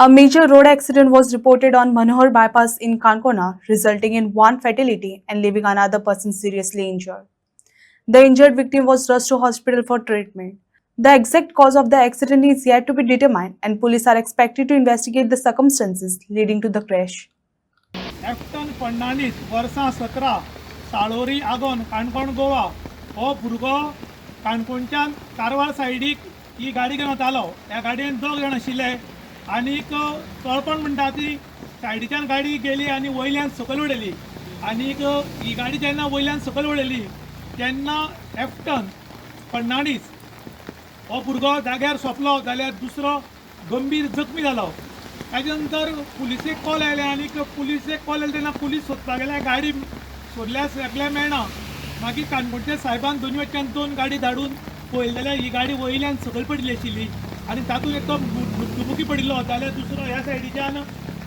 A major road accident was reported on Manohar bypass in Kankona, resulting in one fatality and leaving another person seriously injured. The injured victim was rushed to hospital for treatment. The exact cause of the accident is yet to be determined, and police are expected to investigate the circumstances leading to the crash. एफ्टन Fernandes वर्सां 17 साळोरी आगोन काणकोण गोवा हो भुरगो काणकोणच्यान कारवार सायडीक ही गाडी घेवन वतालो. ह्या गाडयेन 2 जाण आशिल्ले आनीक तळपण म्हणटा ती सायडीच्यान गाडी गेली आनी वयल्यान सकयल उडयली. आनीक ही गाडी जेन्ना वयल्यान सकयल उडयली तेन्ना एफ्टन फर्नांडीस हो भुरगो जाग्यार सोंपलो जाल्यार दुसरो गंभीर जखमी जालो. ताजे नंतर पुलिसेक कॉल आयले आनीक पुलिसेक कॉल आयले तेन्ना पुलीस सोदपाक गेल्या गाडी सोदल्यार एकल्या मेळना. मागीर काणकोणच्या साहेबान दोनी वटच्यान 2 गाडी धाडून पळयले जाल्यार ही गाडी वयल्यान सकयल पडिल्ली आशिल्ली आनी तातूंत एक तो मृत्युमुखी पडिल्लो जाल्यार दुसरो ह्या सायडीच्यान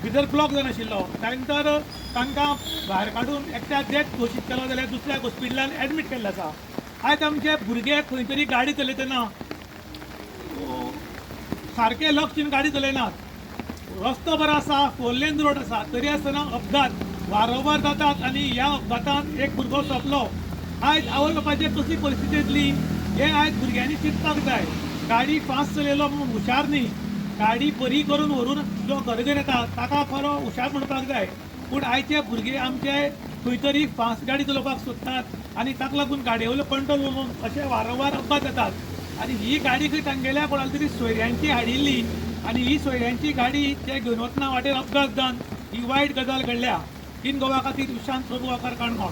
भितर ब्लॉक जावन आशिल्लो. त्या नंतर तांकां भायर काडून एकट्या डेथ घोशीत केलो जाल्यार दुसऱ्या हॉस्पिटलान एडमीट केल्लो आसा. आयज आमचे भुरगे खंय तरी गाडी चलयतना सारके लक्ष दिवन गाडी चलयनात. रस्तो बरो आसा, 4 लेन रोड आसा, तरी आसतना अपघात वारंवार जातात आनी ह्या अपघातांत एक भुरगो सोंपलो. आयज आवय बापायची कशी परिस्थिती येतली हे आयज भुरग्यांनी चिंतपाक जाय. गाडी फास्ट चलयलो म्हणून हुशार न्ही, गाडी बरी करून व्हरून जो घर घेवन येता ताका खरो हुशार म्हणपाक जाय. पूण आयचे भुरगे आमचे खंय तरी फास्ट गाडी चलोवपाक सोदतात आनी ताका लागून गाडयेवयलो कंट्रोल म्हणून अशे वारंवार अपघात जातात. आनी ही गाडी खंय तांगेल्या कोणाली तरी सोयऱ्यांची हाडिल्ली आनी ही सोयऱ्यांची गाडी ते घेवन वतना वाटेर अपघात जावन ही वायट गजाल घडल्या. इन गोवा खातीर विशांत प्रभू आकार काणकोण.